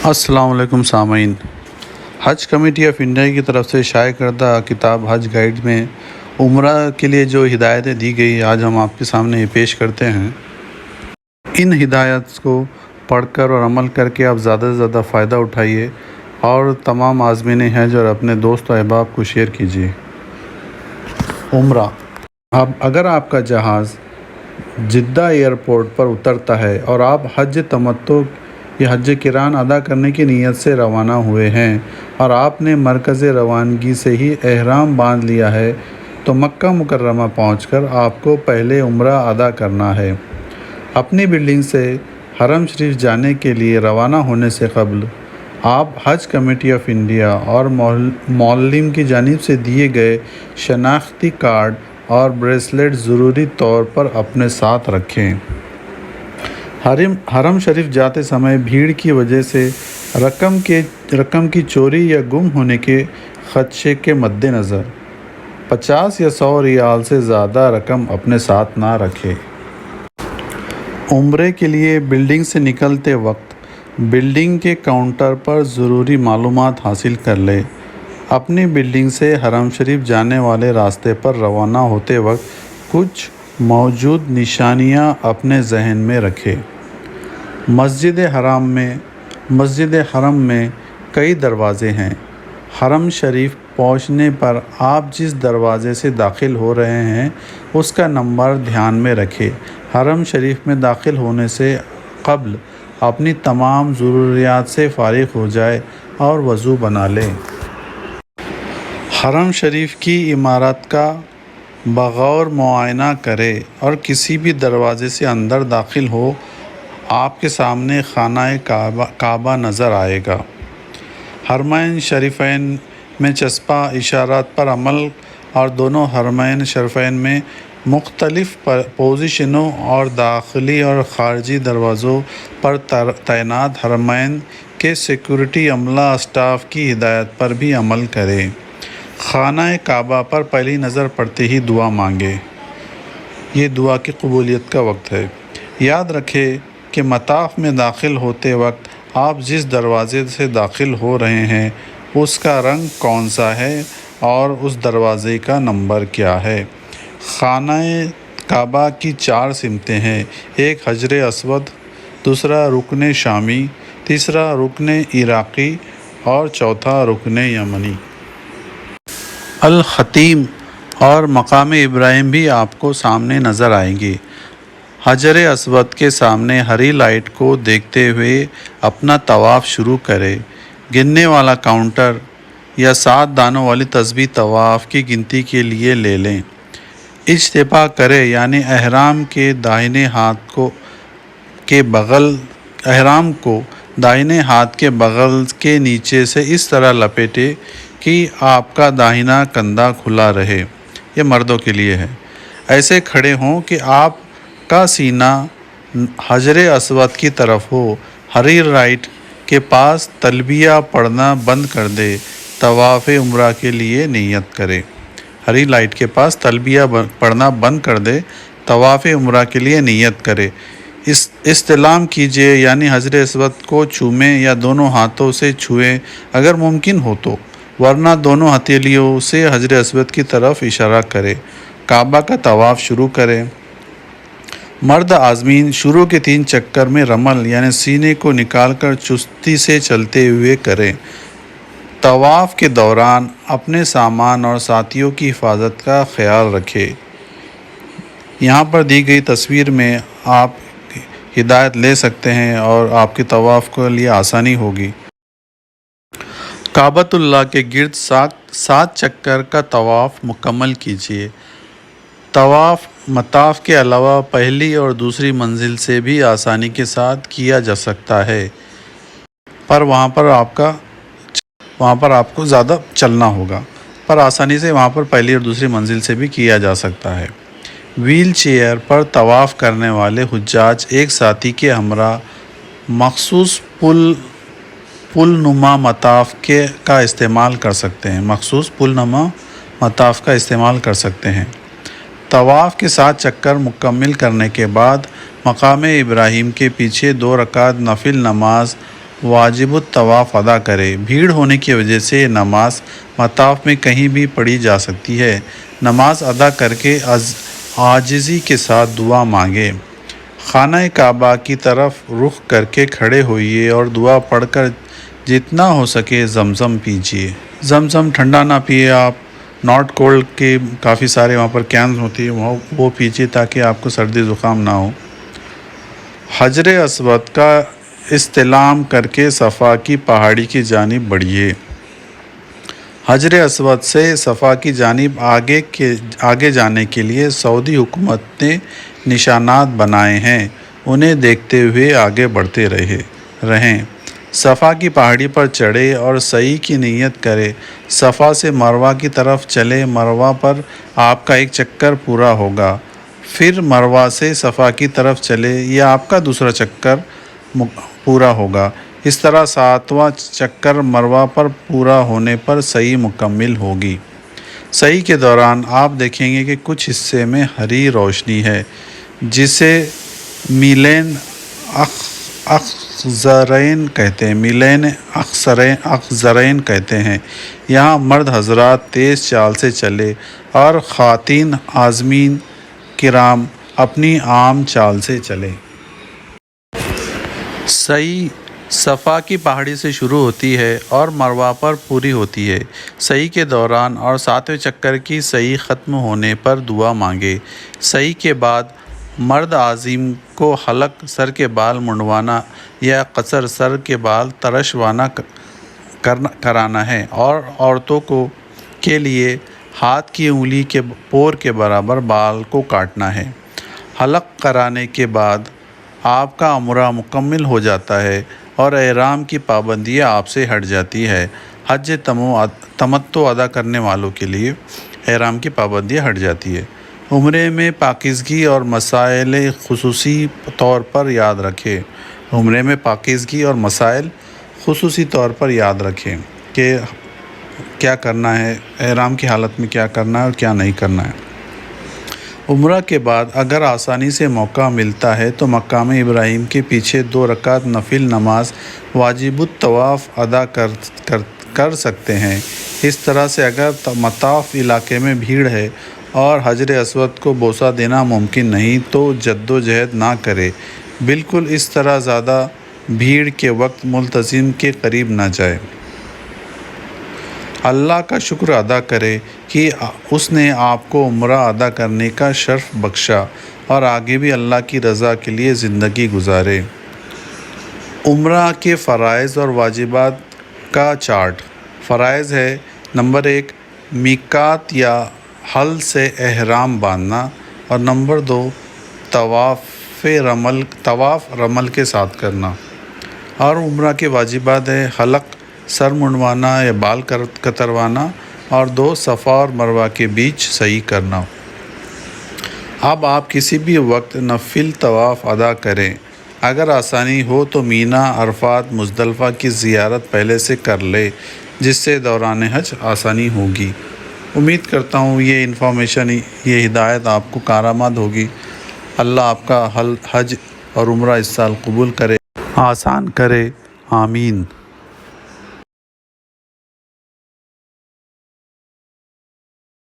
السلام علیکم سامعین، حج کمیٹی آف انڈیا کی طرف سے شائع کردہ کتاب حج گائیڈ میں عمرہ کے لیے جو ہدایتیں دی گئی آج ہم آپ کے سامنے پیش کرتے ہیں۔ ان ہدایات کو پڑھ کر اور عمل کر کے آپ زیادہ سے زیادہ فائدہ اٹھائیے اور تمام عازمین حج اور اپنے دوست و احباب کو شیئر کیجیے۔ عمرہ، اگر آپ کا جہاز جدہ ایئرپورٹ پر اترتا ہے اور آپ حج تمتع یا حج قران ادا کرنے کی نیت سے روانہ ہوئے ہیں اور آپ نے مرکز روانگی سے ہی احرام باندھ لیا ہے تو مکہ مکرمہ پہنچ کر آپ کو پہلے عمرہ ادا کرنا ہے۔ اپنی بلڈنگ سے حرم شریف جانے کے لیے روانہ ہونے سے قبل آپ حج کمیٹی آف انڈیا اور معلم کی جانب سے دیے گئے شناختی کارڈ اور بریسلیٹ ضروری طور پر اپنے ساتھ رکھیں۔ حرم شریف جاتے سمے بھیڑ کی وجہ سے رقم کی چوری یا گم ہونے کے خدشے کے مد نظر 50 یا 100 ریال سے زیادہ رقم اپنے ساتھ نہ رکھیں۔ عمرے کے لیے بلڈنگ سے نکلتے وقت بلڈنگ کے کاؤنٹر پر ضروری معلومات حاصل کر لیں۔ اپنی بلڈنگ سے حرم شریف جانے والے راستے پر روانہ ہوتے وقت کچھ موجود نشانیاں اپنے ذہن میں رکھیں۔ مسجد حرم میں کئی دروازے ہیں۔ حرم شریف پہنچنے پر آپ جس دروازے سے داخل ہو رہے ہیں اس کا نمبر دھیان میں رکھیں۔ حرم شریف میں داخل ہونے سے قبل اپنی تمام ضروریات سے فارغ ہو جائیں اور وضو بنا لیں۔ حرم شریف کی عمارت کا بغور معائنہ کریں اور کسی بھی دروازے سے اندر داخل ہو آپ کے سامنے خانہ کعبہ نظر آئے گا۔ حرمین شریفین میں چسپاں اشارات پر عمل اور دونوں حرمین شریفین میں مختلف پوزیشنوں اور داخلی اور خارجی دروازوں پر تعینات حرمین کے سیکورٹی عملہ اسٹاف کی ہدایت پر بھی عمل کریں۔ خانہ کعبہ پر پہلی نظر پڑتے ہی دعا مانگیں۔ یہ دعا کی قبولیت کا وقت ہے۔ یاد رکھیں کہ مطاف میں داخل ہوتے وقت آپ جس دروازے سے داخل ہو رہے ہیں اس کا رنگ کون سا ہے اور اس دروازے کا نمبر کیا ہے۔ خانہ کعبہ کی 4 سمتیں ہیں، ایک حجر اسود، دوسرا رکن شامی، تیسرا رکن عراقی اور چوتھا رکن یمنی۔ الختیم اور مقام ابراہیم بھی آپ کو سامنے نظر آئیں گے۔ حجر اسود کے سامنے ہری لائٹ کو دیکھتے ہوئے اپنا طواف شروع کریں۔ گننے والا کاؤنٹر یا 7 دانوں والی تسبیح طواف کی گنتی کے لیے لے لیں۔ اجتباء کریں، یعنی احرام کو داہنے ہاتھ کے بغل کے نیچے سے اس طرح لپیٹیں کہ آپ کا داہنا کندھا کھلا رہے۔ یہ مردوں کے لیے ہے۔ ایسے کھڑے ہوں کہ آپ کا سینہ حجر اسود کی طرف ہو۔ ہری لائٹ کے پاس تلبیہ پڑھنا بند کر دے طواف عمرہ کے لیے نیت کریں۔ ہری لائٹ کے پاس تلبیہ پڑھنا بند کر دے طواف عمرہ کے لیے نیت کریں۔ استلام کیجیے، یعنی حجر اسود کو چومیں یا دونوں ہاتھوں سے چھوئیں اگر ممکن ہو تو، ورنہ دونوں ہتھیلیوں سے حجر اسود کی طرف اشارہ کریں۔ کعبہ کا طواف شروع کریں۔ مرد عازمین شروع کے 3 چکر میں رمل یعنی سینے کو نکال کر چستی سے چلتے ہوئے کریں۔ طواف کے دوران اپنے سامان اور ساتھیوں کی حفاظت کا خیال رکھیں۔ یہاں پر دی گئی تصویر میں آپ ہدایت لے سکتے ہیں اور آپ کے طواف کے لیے آسانی ہوگی۔ کعبۃ اللہ کے گرد 7 چکر کا طواف مکمل کیجیے۔ طواف مطاف کے علاوہ پہلی اور دوسری منزل سے بھی آسانی کے ساتھ کیا جا سکتا ہے، پر وہاں پر آپ کو زیادہ چلنا ہوگا، پر آسانی سے وہاں پر پہلی اور دوسری منزل سے بھی کیا جا سکتا ہے۔ ویل چیئر پر طواف کرنے والے حجاج ایک ساتھی کے ہمراہ مخصوص پل نما مطاف کا استعمال کر سکتے ہیں۔ طواف کے 7 چکر مکمل کرنے کے بعد مقام ابراہیم کے پیچھے 2 رکعت نفل نماز واجب الطواف ادا کرے۔ بھیڑ ہونے کی وجہ سے نماز مطاف میں کہیں بھی پڑھی جا سکتی ہے۔ نماز ادا کر کے عاجزی کے ساتھ دعا مانگے۔ خانہ کعبہ کی طرف رخ کر کے کھڑے ہوئیے اور دعا پڑھ کر جتنا ہو سکے زمزم پیجیے۔ زمزم ٹھنڈا نہ پیے آپ، ناٹ کولڈ کے کافی سارے وہاں پر کینز ہوتی ہیں، وہ پیجیے تاکہ آپ کو سردی زکام نہ ہو۔ حجر اسود کا استلام کر کے صفا کی پہاڑی کی جانب بڑھیے۔ حجر اسود سے صفا کی جانب آگے جانے کے لیے سعودی حکومت نے نشانات بنائے ہیں، انہیں دیکھتے ہوئے آگے بڑھتے رہیں۔ صفا کی پہاڑی پر چڑھے اور سعی کی نیت کرے۔ صفا سے مروہ کی طرف چلے، مروہ پر آپ کا ایک چکر پورا ہوگا، پھر مروہ سے صفا کی طرف چلے، یہ آپ کا دوسرا چکر پورا ہوگا۔ اس طرح 7واں چکر مروہ پر پورا ہونے پر سعی مکمل ہوگی۔ سعی کے دوران آپ دیکھیں گے کہ کچھ حصے میں ہری روشنی ہے، جسے میلین اخضرین کہتے ہیں۔ یہاں مرد حضرات تیز چال سے چلے اور خواتین عازمین کرام اپنی عام چال سے چلے۔ سعی صفا کی پہاڑی سے شروع ہوتی ہے اور مروہ پر پوری ہوتی ہے۔ سعی کے دوران اور 7ویں چکر کی سعی ختم ہونے پر دعا مانگے۔ سعی کے بعد مرد عازم کو حلق سر کے بال منڈوانا یا قصر سر کے بال ترشوانا کرانا ہے، اور عورتوں کے لیے ہاتھ کی انگلی کے پور کے برابر بال کو کاٹنا ہے۔ حلق کرانے کے بعد آپ کا عمرہ مکمل ہو جاتا ہے اور احرام کی پابندیاں آپ سے ہٹ جاتی ہے۔ حج تمتع ادا کرنے والوں کے لیے احرام کی پابندیاں ہٹ جاتی ہے۔ عمرے میں پاکیزگی اور مسائل خصوصی طور پر یاد رکھیں۔ عمرے میں پاکیزگی اور مسائل خصوصی طور پر یاد رکھیں کہ کیا کرنا ہے، احرام کی حالت میں کیا کرنا ہے اور کیا نہیں کرنا ہے۔ عمرہ کے بعد اگر آسانی سے موقع ملتا ہے تو مقام ابراہیم کے پیچھے 2 رکعت نفل نماز واجب الطواف ادا کر سکتے ہیں۔ اس طرح سے اگر مطاف علاقے میں بھیڑ ہے اور حجر اسود کو بوسہ دینا ممکن نہیں تو جدوجہد نہ کرے۔ بالکل اس طرح زیادہ بھیڑ کے وقت ملتزم کے قریب نہ جائے۔ اللہ کا شکر ادا کرے کہ اس نے آپ کو عمرہ ادا کرنے کا شرف بخشا اور آگے بھی اللہ کی رضا کے لیے زندگی گزارے۔ عمرہ کے فرائض اور واجبات کا چارٹ۔ فرائض ہے: نمبر 1، میقات یا حل سے احرام باندھنا، اور نمبر 2، طواف رمل کے ساتھ کرنا۔ اور عمرہ کے واجبات ہے: حلق، سر منڈوانا یا بال کتروانا، اور 2، صفا اور مروہ کے بیچ سعی کرنا۔ اب آپ کسی بھی وقت نفل طواف ادا کریں۔ اگر آسانی ہو تو مینا، عرفات، مزدلفہ کی زیارت پہلے سے کر لے، جس سے دوران حج آسانی ہوگی۔ امید کرتا ہوں یہ انفارمیشن، یہ ہدایت آپ کو کارآمد ہوگی۔ اللہ آپ کا حج اور عمرہ اس سال قبول کرے، آسان کرے، آمین۔